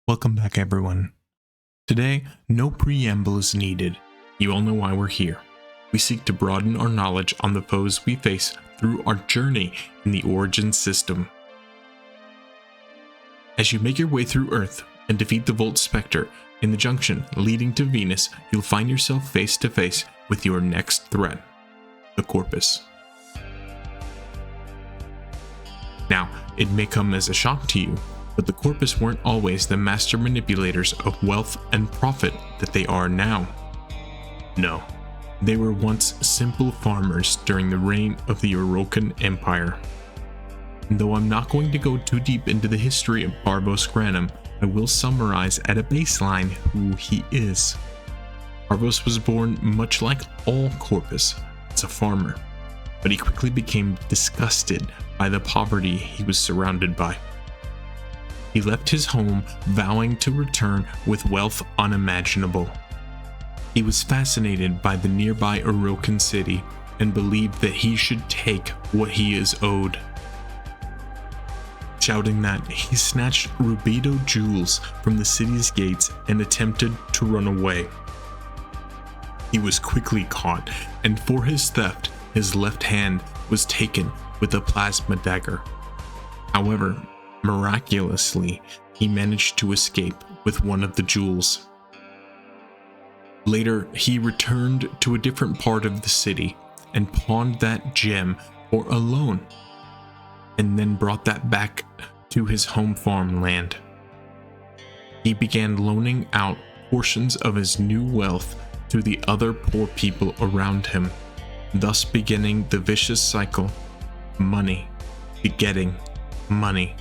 Welcome back, everyone. Today, no preamble is needed. You all know why we're here. We seek to broaden our knowledge on the foes we face through our journey in the Origin system. As you make your way through Earth and defeat the Volt Spectre in the junction leading to Venus, you'll find yourself face to face with your next threat, the Corpus. Now, it may come as a shock to you, but the Corpus weren't always the master manipulators of wealth and profit that they are now. No, they were once simple farmers during the reign of the Orokan Empire. And though I'm not going to go too deep into the history of Parvos Granum, I will summarize at a baseline who he is. Parvos was born much like all Corpus, as a farmer, but he quickly became disgusted by the poverty he was surrounded by. He left his home, vowing to return with wealth unimaginable. He was fascinated by the nearby Orokan city and believed that he should take what he is owed. Shouting that, he snatched rubido jewels from the city's gates and attempted to run away. He was quickly caught, and for his theft, his left hand was taken with a plasma dagger. However, miraculously, he managed to escape with one of the jewels. Later, he returned to a different part of the city and pawned that gem for a loan, and then brought that back to his home farmland. He began loaning out portions of his new wealth to the other poor people around him, thus beginning the vicious cycle: money begetting money.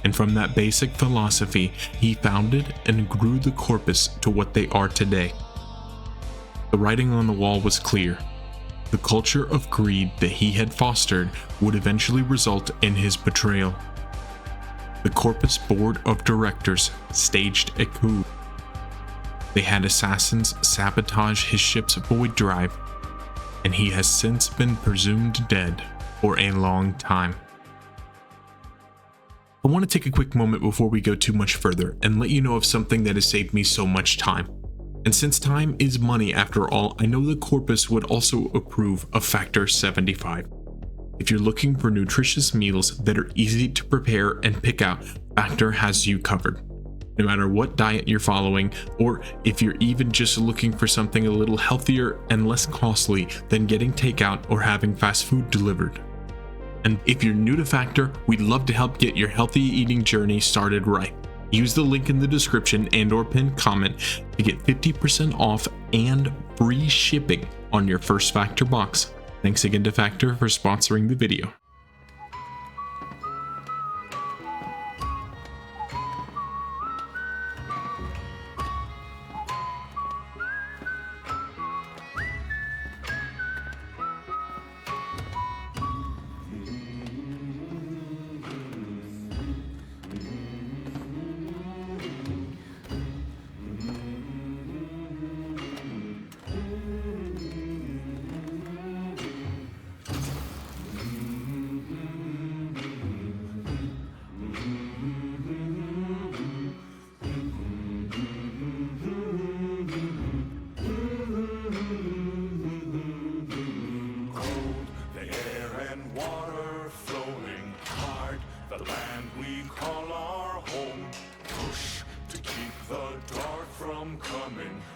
And from that basic philosophy, he founded and grew the Corpus to what they are today. The writing on the wall was clear. The culture of greed that he had fostered would eventually result in his betrayal. The Corpus Board of Directors staged a coup. They had assassins sabotage his ship's void drive, and he has since been presumed dead for a long time. I want to take a quick moment before we go too much further and let you know of something that has saved me so much time. And since time is money after all, I know the Corpus would also approve of Factor 75. If you're looking for nutritious meals that are easy to prepare and pick out, Factor has you covered. No matter what diet you're following, or if you're even just looking for something a little healthier and less costly than getting takeout or having fast food delivered. And if you're new to Factor, we'd love to help get your healthy eating journey started right. Use the link in the description and/or pinned comment to get 50% off and free shipping on your first Factor box. Thanks again to Factor for sponsoring the video.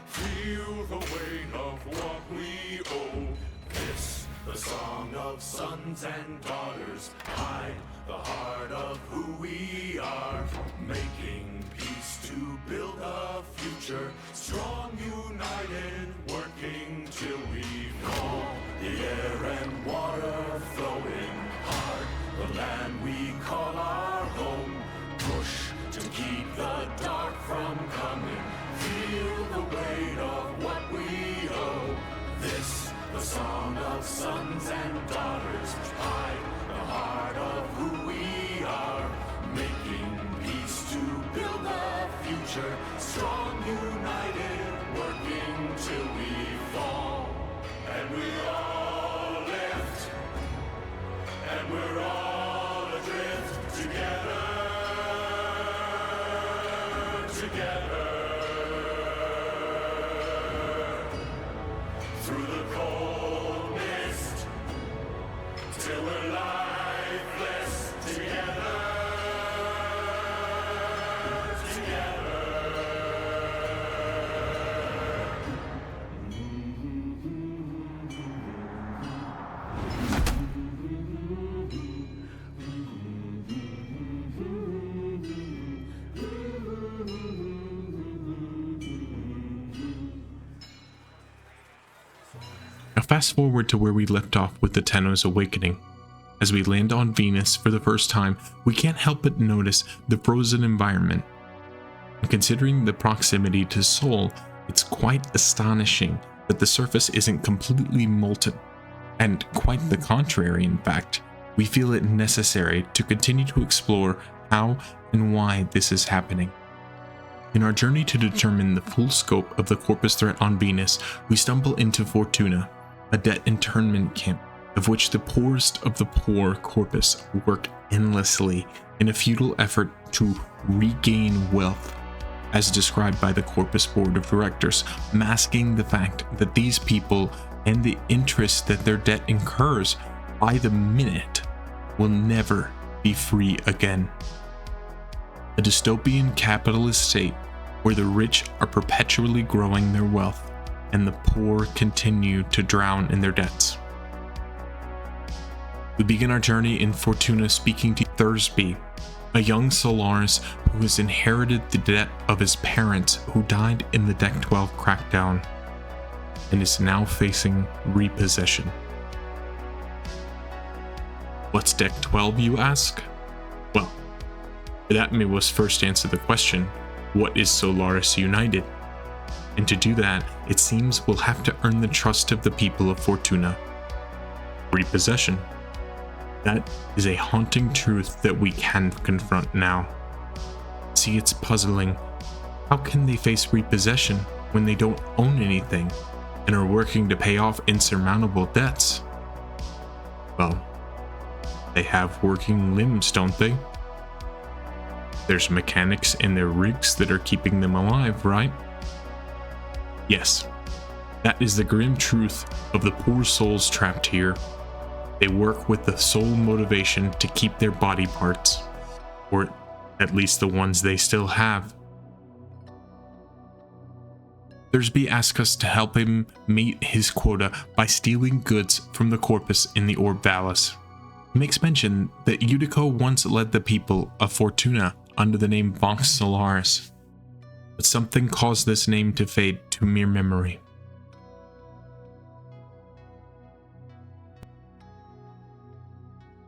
Feel the weight of what we owe. This, the song of sons and daughters, hide the heart of who we are. Making peace to build a future, strong, united, working till we fall. The air and water flowing hard, the land we call our home. Push to keep the dark from coming. Feel the weight of what we owe. This, the song of sons and daughters, hide the heart of who we are. Making peace to build a future, strong, united, working till we fall. And we all lift, and we're all adrift together. together. Through the cold mist, till we're lifeless together. Now fast forward to where we left off with the Tenno's awakening. As we land on Venus for the first time, we can't help but notice the frozen environment. And considering the proximity to Sol, it's quite astonishing that the surface isn't completely molten. And quite the contrary, in fact, we feel it necessary to continue to explore how and why this is happening. In our journey to determine the full scope of the Corpus threat on Venus, we stumble into Fortuna, a debt internment camp, of which the poorest of the poor Corpus work endlessly in a futile effort to regain wealth, as described by the Corpus Board of Directors, masking the fact that these people and the interest that their debt incurs by the minute will never be free again. A dystopian capitalist state where the rich are perpetually growing their wealth and the poor continue to drown in their debts. We begin our journey in Fortuna speaking to Thursby, a young Solaris who has inherited the debt of his parents who died in the Deck 12 crackdown and is now facing repossession. What's Deck 12, you ask? Well, that me was first answer the question, what is Solaris United? And to do that, it seems we'll have to earn the trust of the people of Fortuna. Repossession. That is a haunting truth that we can confront now. See, it's puzzling. How can they face repossession when they don't own anything and are working to pay off insurmountable debts? Well, they have working limbs, don't they? There's mechanics in their rigs that are keeping them alive, right? Yes, that is the grim truth of the poor souls trapped here. They work with the sole motivation to keep their body parts, or at least the ones they still have. Thursby asks us to help him meet his quota by stealing goods from the Corpus in the Orb Vallis. He makes mention that Yudico once led the people of Fortuna under the name Vox Solaris, but something caused this name to fade to mere memory.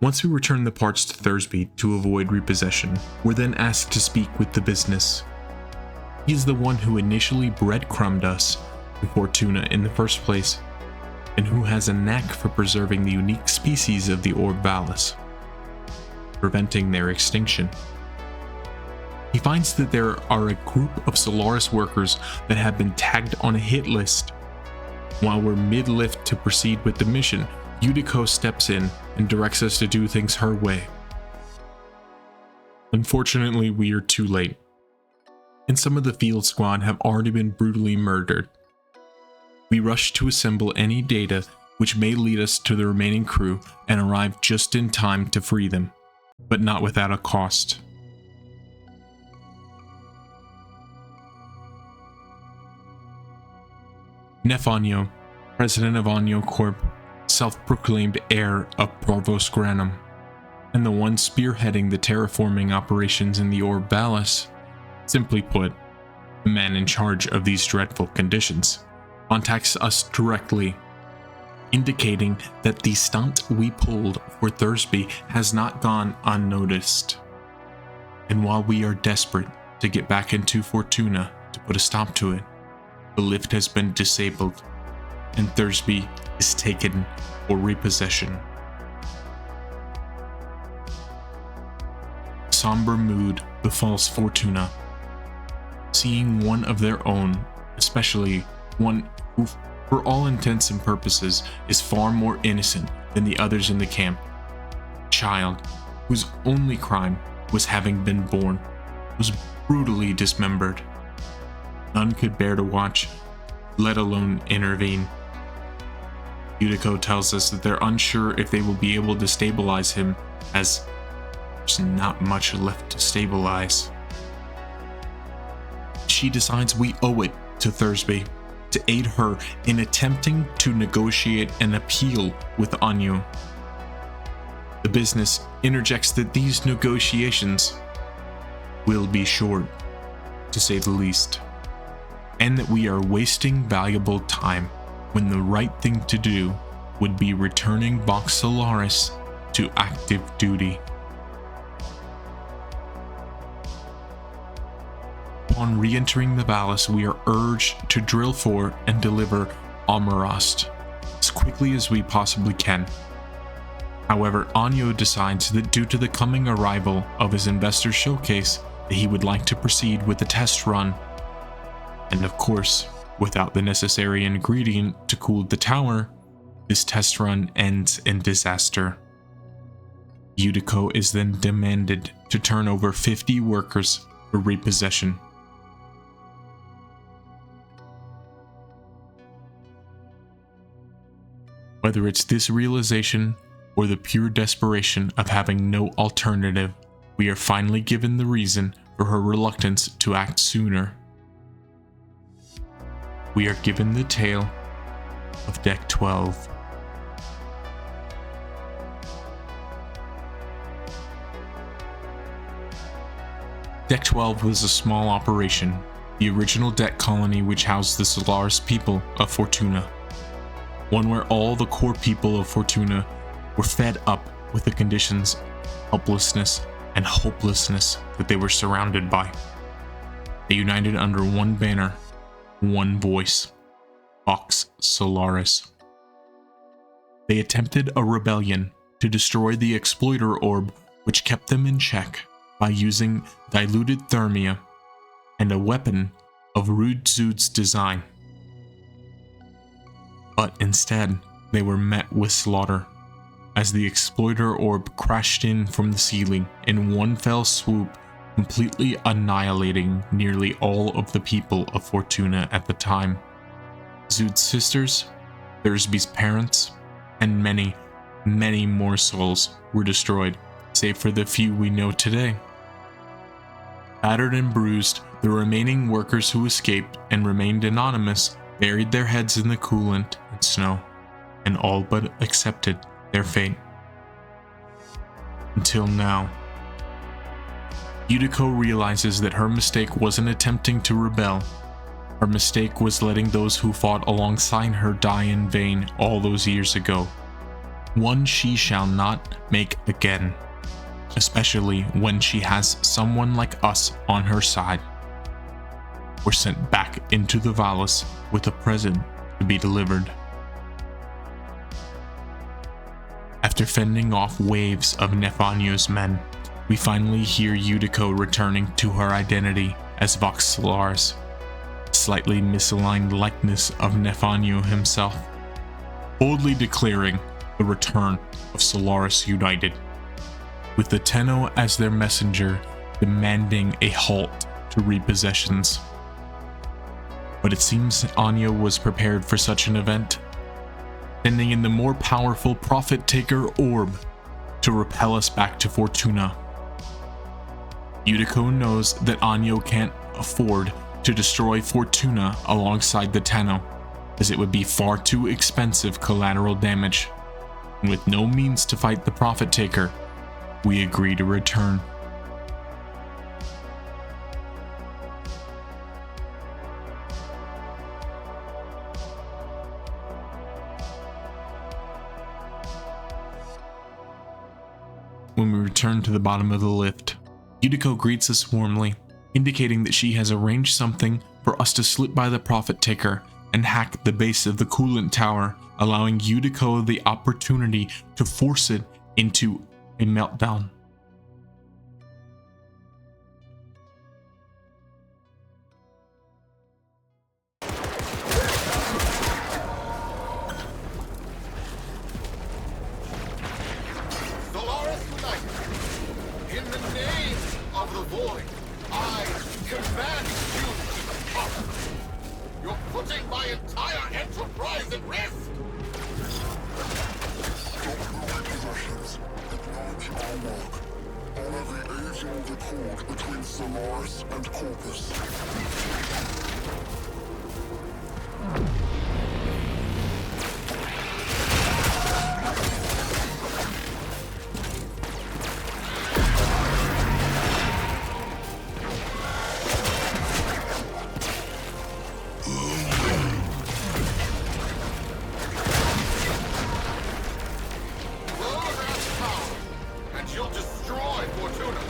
Once we return the parts to Thursby to avoid repossession, we're then asked to speak with the business. He is the one who initially breadcrumbed us to Fortuna in the first place, and who has a knack for preserving the unique species of the Orb Vallis, preventing their extinction. He finds that there are a group of Solaris workers that have been tagged on a hit list. While we're mid-lift to proceed with the mission, Yudico steps in and directs us to do things her way. Unfortunately, we are too late, and some of the field squad have already been brutally murdered. We rush to assemble any data which may lead us to the remaining crew and arrive just in time to free them, but not without a cost. Nef Anyo, president of Anyo Corp, self-proclaimed heir of Provost Granum, and the one spearheading the terraforming operations in the Orb Vallis, simply put, the man in charge of these dreadful conditions, contacts us directly, indicating that the stunt we pulled for Thursby has not gone unnoticed. And while we are desperate to get back into Fortuna to put a stop to it, the lift has been disabled, and Thursby is taken for repossession. Somber mood befalls Fortuna, seeing one of their own, especially one who, for all intents and purposes, is far more innocent than the others in the camp. A child whose only crime was having been born, was brutally dismembered. None could bear to watch, let alone intervene. Yudiko tells us that they're unsure if they will be able to stabilize him, as there's not much left to stabilize. She decides we owe it to Thursby to aid her in attempting to negotiate an appeal with Anyo. The business interjects that these negotiations will be short, to say the least, and that we are wasting valuable time when the right thing to do would be returning Vox Solaris to active duty. Upon re-entering the palace, we are urged to drill for and deliver Amorast as quickly as we possibly can. However, Anyo decides that due to the coming arrival of his investor showcase, that he would like to proceed with the test run. And of course, without the necessary ingredient to cool the tower, this test run ends in disaster. Yudiko is then demanded to turn over 50 workers for repossession. Whether it's this realization or the pure desperation of having no alternative, we are finally given the reason for her reluctance to act sooner. We are given the tale of Deck 12. Deck 12 was a small operation, the original deck colony which housed the Solaris people of Fortuna. One where all the core people of Fortuna were fed up with the conditions, helplessness, and hopelessness that they were surrounded by. They united under one banner, one voice, Vox Solaris. They attempted a rebellion to destroy the exploiter orb which kept them in check by using diluted thermia and a weapon of Rudzud's design. But instead, they were met with slaughter, as the exploiter orb crashed in from the ceiling in one fell swoop, completely annihilating nearly all of the people of Fortuna at the time. Zud's sisters, Thursby's parents, and many, many more souls were destroyed, save for the few we know today. Battered and bruised, the remaining workers who escaped and remained anonymous buried their heads in the coolant and snow, and all but accepted their fate. Until now. Yudiko realizes that her mistake wasn't attempting to rebel. Her mistake was letting those who fought alongside her die in vain all those years ago. One she shall not make again, especially when she has someone like us on her side. We're sent back into the Valis with a present to be delivered. After fending off waves of Nefanyo's men, we finally hear Yudiko returning to her identity as Vox Solaris, a slightly misaligned likeness of Nefanyo himself, boldly declaring the return of Solaris United, with the Tenno as their messenger demanding a halt to repossessions. But it seems Anyo was prepared for such an event, sending in the more powerful Prophet Taker Orb to repel us back to Fortuna. Yudiko knows that Anyo can't afford to destroy Fortuna alongside the Tenno, as it would be far too expensive collateral damage, and with no means to fight the Prophet Taker, we agree to return. When we return to the bottom of the lift, Yudiko greets us warmly, indicating that she has arranged something for us to slip by the Prophet Taker and hack the base of the coolant tower, allowing Yudiko the opportunity to force it into a meltdown. Solaris United, in the name of the Void, I putting my entire enterprise at risk! Don't possessions. Acknowledge our work. Honor the age-old accord between Solaris and Corpus. You'll destroy Fortuna!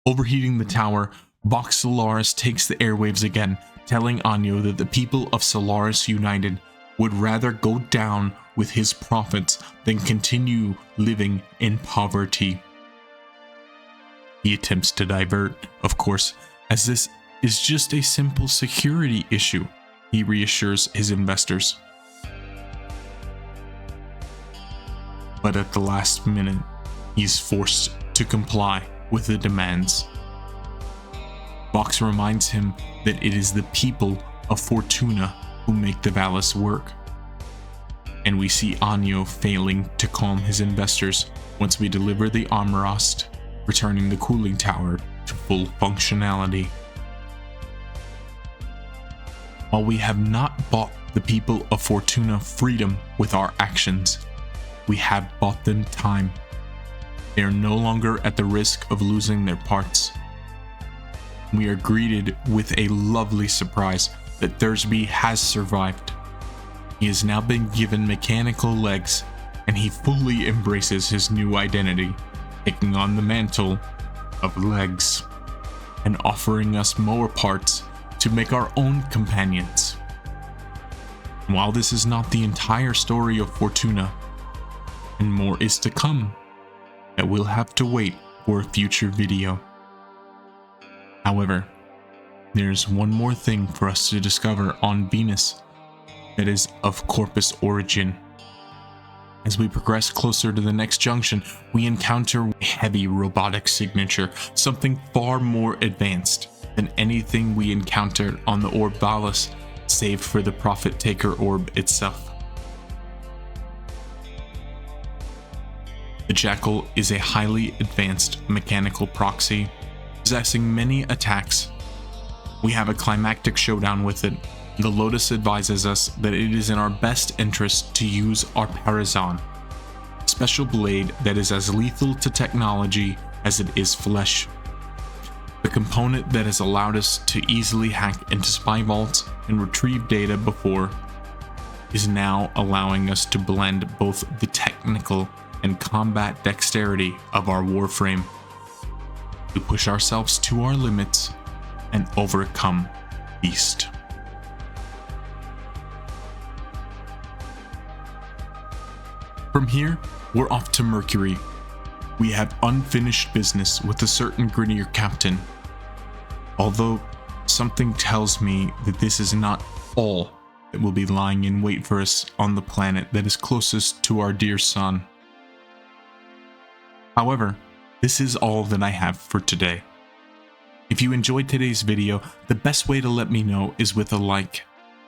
Overheating the tower, Vox Solaris takes the airwaves again, telling Anyo that the people of Solaris United would rather go down with his profits than continue living in poverty. He attempts to divert, of course, as this is just a simple security issue, he reassures his investors. But at the last minute, he's forced to comply with the demands. Vox reminds him that it is the people of Fortuna who make the Valis work. And we see Anyo failing to calm his investors once we deliver the Armorost, returning the cooling tower to full functionality. While we have not bought the people of Fortuna freedom with our actions, we have bought them time. They are no longer at the risk of losing their parts. We are greeted with a lovely surprise that Thursby has survived. He has now been given mechanical legs, and he fully embraces his new identity, taking on the mantle of legs, and offering us more parts to make our own companions. And while this is not the entire story of Fortuna, and more is to come, that we'll have to wait for a future video. However, there's one more thing for us to discover on Venus that is of Corpus origin. As we progress closer to the next junction, we encounter a heavy robotic signature, something far more advanced than anything we encountered on the orb Valis, save for the Prophet Taker orb itself. The Jackal is a highly advanced mechanical proxy, possessing many attacks. We have a climactic showdown with it. The Lotus advises us that it is in our best interest to use our Parazon, a special blade that is as lethal to technology as it is flesh. The component that has allowed us to easily hack into spy vaults and retrieve data before is now allowing us to blend both the technical and combat dexterity of our Warframe to push ourselves to our limits and overcome Beast. From here, we're off to Mercury. We have unfinished business with a certain grittier captain. Although something tells me that this is not all that will be lying in wait for us on the planet that is closest to our dear sun. However, this is all that I have for today. If you enjoyed today's video, the best way to let me know is with a like.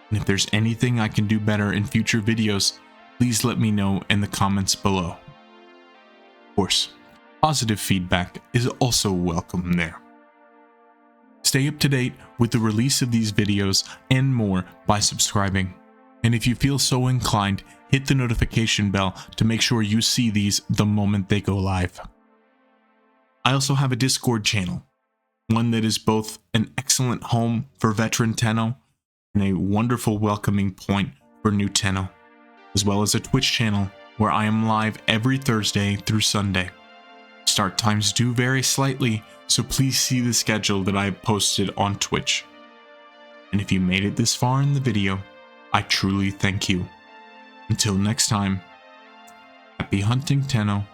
And if there's anything I can do better in future videos, please let me know in the comments below. Of course, positive feedback is also welcome there. Stay up to date with the release of these videos and more by subscribing. And if you feel so inclined, hit the notification bell to make sure you see these the moment they go live. I also have a Discord channel, one that is both an excellent home for veteran Tenno and a wonderful welcoming point for new Tenno, as well as a Twitch channel where I am live every Thursday through Sunday. Start times do vary slightly, so please see the schedule that I have posted on Twitch. And if you made it this far in the video, I truly thank you. Until next time, happy hunting, Tenno.